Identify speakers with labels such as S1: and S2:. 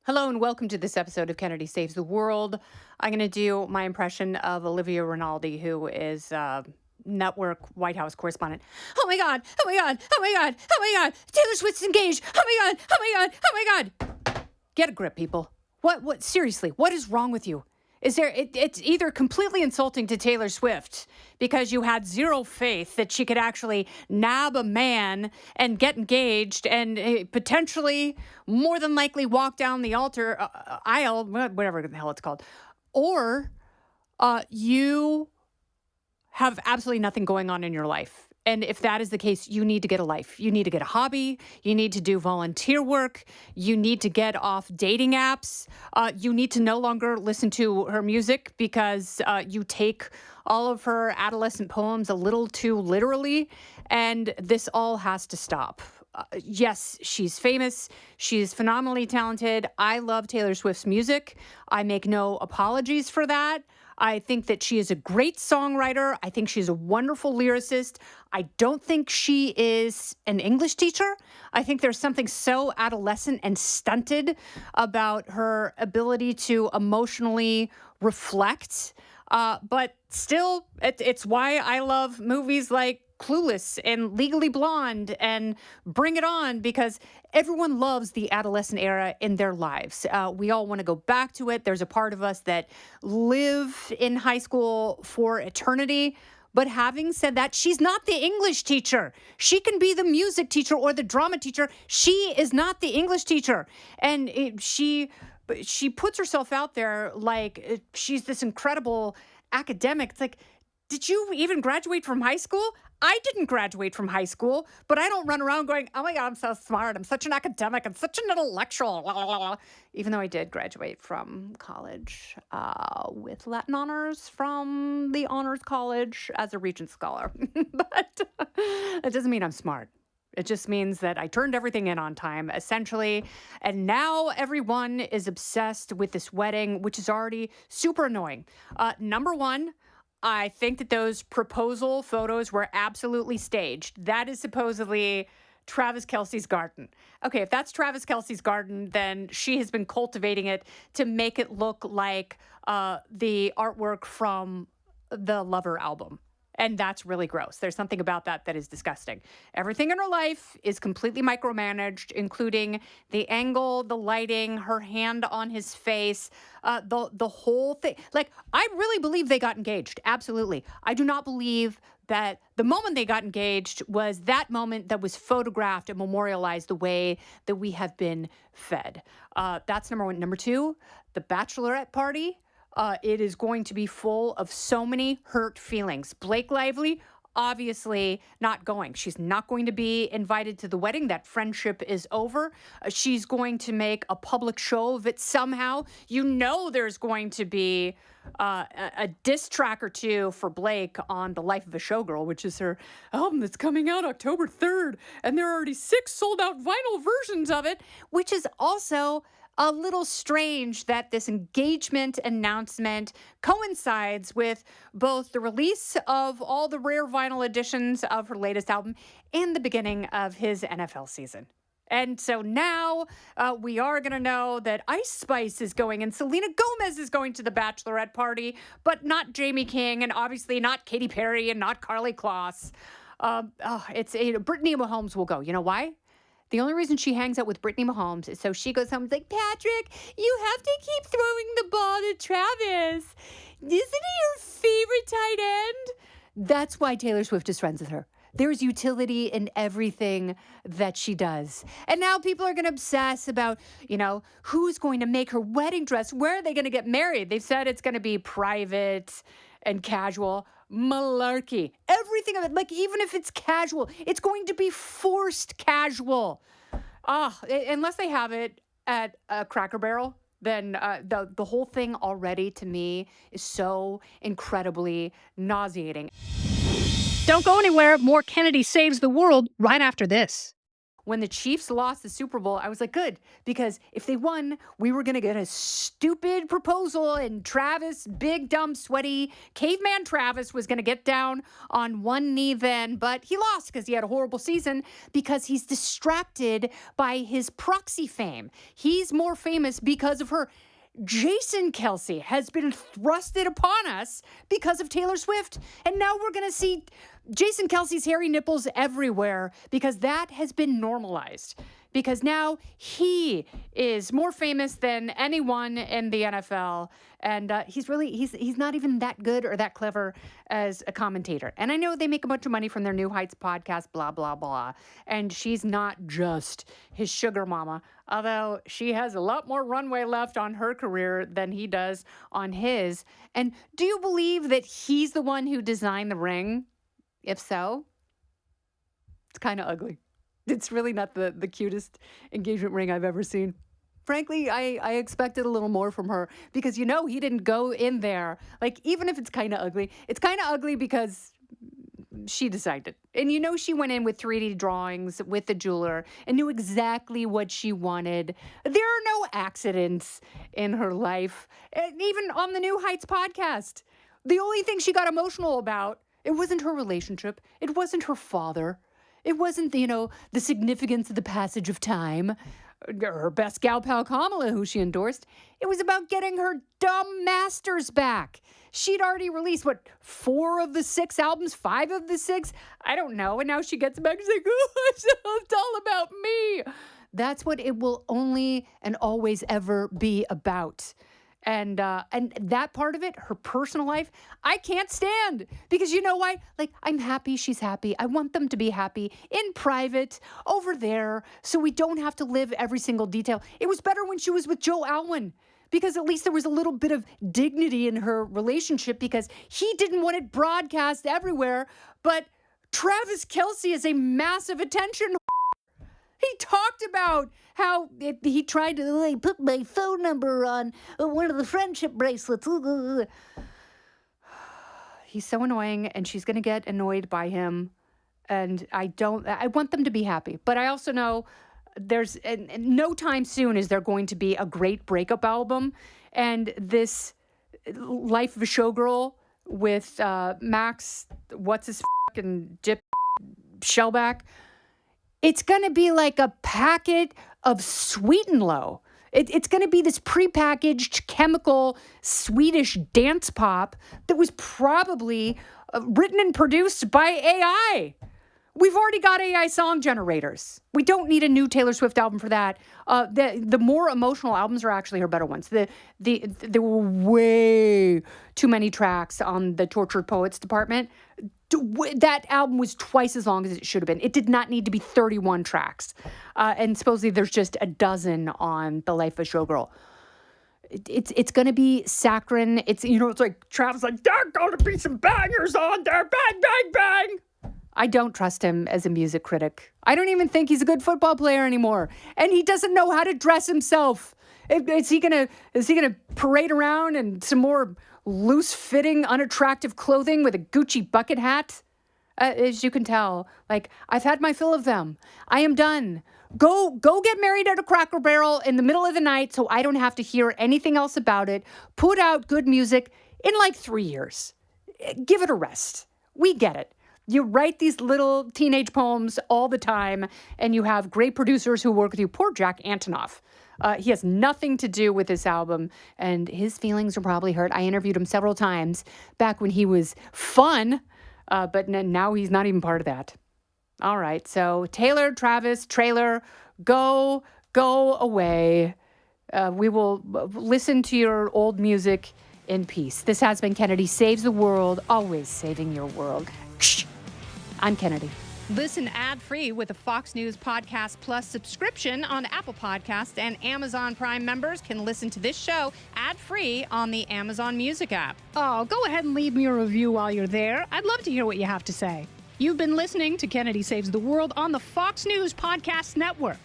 S1: Hello and welcome to this episode of Kennedy Saves the World. I'm going to do my impression of Olivia Rinaldi, who is network White House correspondent. Oh my God! Oh my God! Oh my God! Oh my God! Taylor Swift's engaged! Oh my God! Oh my God! Oh my God! Get a grip, people. What? Seriously, what is wrong with you? It's either completely insulting to Taylor Swift because you had zero faith that she could actually nab a man and get engaged and potentially, more than likely, walk down the aisle, whatever the hell it's called, or you have absolutely nothing going on in your life. And if that is the case, you need to get a life. You need to get a hobby. You need to do volunteer work. You need to get off dating apps. You need to no longer listen to her music because you take all of her adolescent poems a little too literally. And this all has to stop. Yes, she's famous. She's phenomenally talented. I love Taylor Swift's music. I make no apologies for that. I think that she is a great songwriter. I think she's a wonderful lyricist. I don't think she is an English teacher. I think there's something so adolescent and stunted about her ability to emotionally reflect. But still, it's why I love movies like Clueless and Legally Blonde and Bring It On, because everyone loves the adolescent era in their lives. We all want to go back to it. There's a part of us that live in high school for eternity. But having said that, she's not the English teacher. She can be the music teacher or the drama teacher. She is not the English teacher. And she puts herself out there like she's this incredible academic. It's like, did you even graduate from high school? I didn't graduate from high school, but I don't run around going, oh my God, I'm so smart. I'm such an academic. I'm such an intellectual. Blah, blah, blah. Even though I did graduate from college with Latin honors from the honors college as a Regent Scholar. But that doesn't mean I'm smart. It just means that I turned everything in on time, essentially. And now everyone is obsessed with this wedding, which is already super annoying. Number one, I think that those proposal photos were absolutely staged. That is supposedly Travis Kelce's garden. Okay, if that's Travis Kelce's garden, then she has been cultivating it to make it look like the artwork from the Lover album. And that's really gross. There's something about that that is disgusting. Everything in her life is completely micromanaged, including the angle, the lighting, her hand on his face, the whole thing. Like, I really believe they got engaged. Absolutely. I do not believe that the moment they got engaged was that moment that was photographed and memorialized the way that we have been fed. That's number one. Number two, the bachelorette party. It is going to be full of so many hurt feelings. Blake Lively, obviously not going. She's not going to be invited to the wedding. That friendship is over. She's going to make a public show of it somehow. You know there's going to be a diss track or two for Blake on The Life of a Showgirl, which is her album that's coming out October 3rd. And there are already 6 sold-out vinyl versions of it, which is also a little strange that this engagement announcement coincides with both the release of all the rare vinyl editions of her latest album and the beginning of his NFL season. And so now we are going to know that Ice Spice is going and Selena Gomez is going to the bachelorette party, but not Jamie King and obviously not Katy Perry and not Karlie Kloss. Brittany Mahomes will go. You know why? The only reason she hangs out with Brittany Mahomes is so she goes home and is like, Patrick, you have to keep throwing the ball to Travis. Isn't he your favorite tight end? That's why Taylor Swift is friends with her. There's utility in everything that she does. And now people are going to obsess about, who's going to make her wedding dress? Where are they going to get married? They've said it's going to be private and casual. Malarkey. Everything of it, like even if it's casual, it's going to be forced casual. Unless they have it at a Cracker Barrel, then the whole thing already to me is so incredibly nauseating.
S2: Don't go anywhere. More Kennedy Saves the World right after this.
S1: when the Chiefs lost the Super Bowl, I was like, good, because if they won, we were going to get a stupid proposal, and Travis, big, dumb, sweaty, caveman Travis was going to get down on one knee then, but he lost because he had a horrible season because he's distracted by his proxy fame. He's more famous because of her. Jason Kelce has been thrusted upon us because of Taylor Swift. And now we're going to see Jason Kelce's hairy nipples everywhere because that has been normalized. Because now he is more famous than anyone in the NFL. And he's not even that good or that clever as a commentator. And I know they make a bunch of money from their New Heights podcast, blah, blah, blah. And she's not just his sugar mama, although she has a lot more runway left on her career than he does on his. And do you believe that he's the one who designed the ring? If so, it's kind of ugly. It's really not the cutest engagement ring I've ever seen. Frankly, I expected a little more from her because, he didn't go in there. Like, even if it's kind of ugly because she decided. And she went in with 3D drawings with the jeweler and knew exactly what she wanted. There are no accidents in her life. And even on the New Heights podcast, the only thing she got emotional about, it wasn't her relationship. It wasn't her father. It wasn't, the significance of the passage of time, her best gal pal Kamala, who she endorsed. It was about getting her dumb masters back. She'd already released, 4 of the 6 albums, 5 of the 6? I don't know. And now she gets back and she's like, oh, it's all about me. That's what it will only and always ever be about. And that part of it, her personal life, I can't stand because you know why? Like, I'm happy she's happy. I want them to be happy in private over there so we don't have to live every single detail. It was better when she was with Joe Alwyn because at least there was a little bit of dignity in her relationship because he didn't want it broadcast everywhere. But Travis Kelce is a massive attention. He talked about how he tried to put my phone number on one of the friendship bracelets. He's so annoying, and she's going to get annoyed by him. And I want them to be happy. But I also know there's no time soon is there going to be a great breakup album. And this Life of a Showgirl with Max, what's his and Jip Shellback. It's going to be like a packet of Sweet and Low. It's going to be this prepackaged chemical Swedish dance pop that was probably written and produced by AI. We've already got AI song generators. We don't need a new Taylor Swift album for that. The more emotional albums are actually her better ones. There were way too many tracks on the Tortured Poets department. That album was twice as long as it should have been. It did not need to be 31 tracks. And supposedly there's just a dozen on The Life of a Showgirl. It's going to be saccharine. It's like Travis like, there are going to be some bangers on there. Bang, bang, bang. I don't trust him as a music critic. I don't even think he's a good football player anymore. And he doesn't know how to dress himself. Is he gonna parade around in some more loose-fitting, unattractive clothing with a Gucci bucket hat? As you can tell, like, I've had my fill of them. I am done. Go get married at a Cracker Barrel in the middle of the night so I don't have to hear anything else about it. Put out good music in like 3 years. Give it a rest. We get it. You write these little teenage poems all the time, and you have great producers who work with you. Poor Jack Antonoff. He has nothing to do with this album, and his feelings are probably hurt. I interviewed him several times back when he was fun, but now he's not even part of that. All right, so Taylor, Travis, trailer, go away. We will listen to your old music in peace. This has been Kennedy Saves the World, always saving your world. I'm Kennedy.
S2: Listen ad-free with a Fox News Podcast Plus subscription on Apple Podcasts, and Amazon Prime members can listen to this show ad-free on the Amazon Music app.
S3: Oh, go ahead and leave me a review while you're there. I'd love to hear what you have to say. You've been listening to Kennedy Saves the World on the Fox News Podcast Network.